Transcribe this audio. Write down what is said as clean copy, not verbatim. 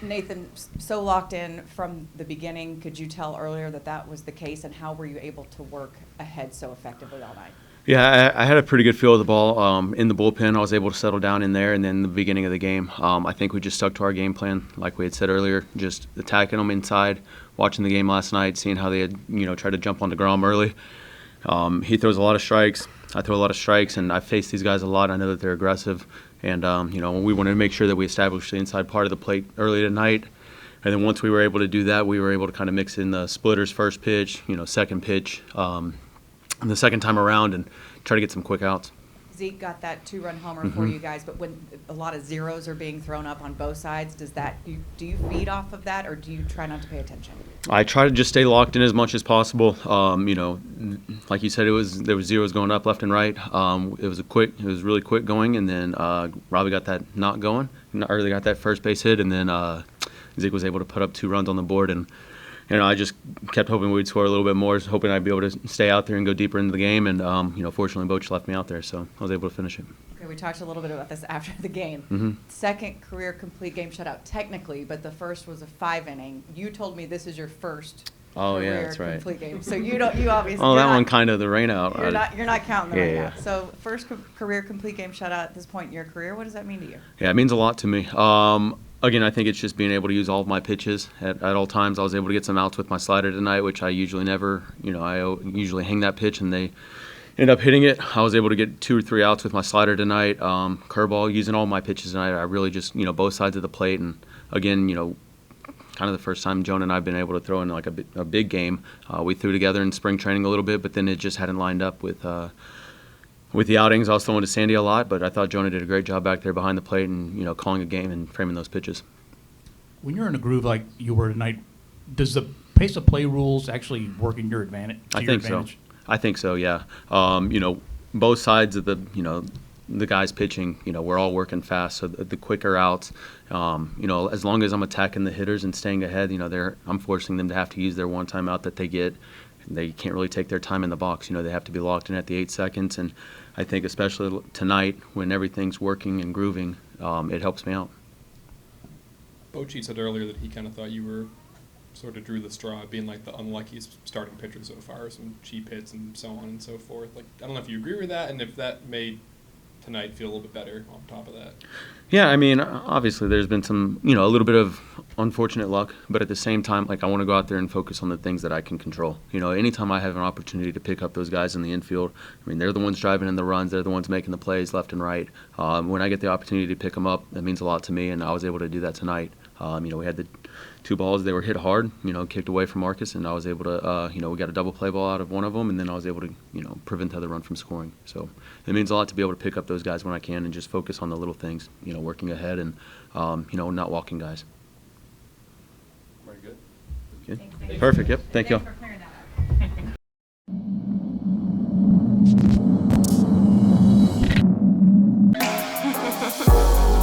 Nathan, so locked in from the beginning, could you tell earlier that that was the case, and how were you able to work ahead so effectively all night? Yeah, I had a pretty good feel of the ball in the bullpen. I was able to settle down in there, and then the beginning of the game, I think we just stuck to our game plan, like we had said earlier, just attacking them inside. Watching the game last night, seeing how they had tried to jump on DeGrom early. He throws a lot of strikes. I throw a lot of strikes, and I face these guys a lot. I know that they're aggressive, and we wanted to make sure that we established the inside part of the plate early tonight. And then once we were able to do that, we were able to kind of mix in the splitters, first pitch, second pitch. The second time around and try to get some quick outs. Zeke got that 2-run homer for you guys, but when a lot of zeros are being thrown up on both sides, do you feed off of that, or do you try not to pay attention? I try to just stay locked in as much as possible. Like you said, there was zeros going up left and right. It was really quick going, and then Robbie got that not going, early got that first base hit, and then Zeke was able to put up 2 runs on the board, and I just kept hoping we'd score a little bit more, hoping I'd be able to stay out there and go deeper into the game. And, fortunately, Boch left me out there, so I was able to finish it. Okay, we talked a little bit about this after the game. Mm-hmm. Second career complete game shutout, technically, but the first was a 5-inning. You told me this is your first career that's right. complete game. So you obviously. Oh, that one kind of the rain out. You're not counting the rain Yeah. out. So first career complete game shutout at this point in your career. What does that mean to you? Yeah, it means a lot to me. Again, I think it's just being able to use all of my pitches at all times. I was able to get some outs with my slider tonight, which I usually never, I usually hang that pitch and they end up hitting it. I was able to get 2 or 3 outs with my slider tonight. Curveball, using all my pitches tonight. I really just, both sides of the plate. And again, kind of the first time Jonah and I have been able to throw in like a big game. We threw together in spring training a little bit, but then it just hadn't lined up with the outings. I was throwing to Sandy a lot, but I thought Jonah did a great job back there behind the plate and, calling a game and framing those pitches. When you're in a groove like you were tonight, does the pace of play rules actually work in your advantage? I think so, yeah. Both sides of the guys pitching, we're all working fast, so the quicker outs, as long as I'm attacking the hitters and staying ahead, I'm forcing them to have to use their one time out that they get. They can't really take their time in the box. They have to be locked in at the 8 seconds. And I think especially tonight when everything's working and grooving, it helps me out. Bochy said earlier that he kind of thought you were sort of drew the straw, being like the unluckiest starting pitcher so far, some cheap hits and so on and so forth. Like, I don't know if you agree with that and if that made tonight feel a little bit better on top of that. Yeah, I mean, obviously there's been some, a little bit of unfortunate luck, but at the same time, I want to go out there and focus on the things that I can control. Anytime I have an opportunity to pick up those guys in the infield, they're the ones driving in the runs, they're the ones making the plays left and right. When I get the opportunity to pick them up, that means a lot to me, and I was able to do that tonight. We had the 2 balls, they were hit hard, kicked away from Marcus, and I was able to, we got a double play ball out of one of them, and then I was able to, prevent the other run from scoring. So it means a lot to be able to pick up those guys when I can and just focus on the little things, working ahead and, not walking guys. Very good. Good. Perfect, yep, thank you. Thanks for clearing that up.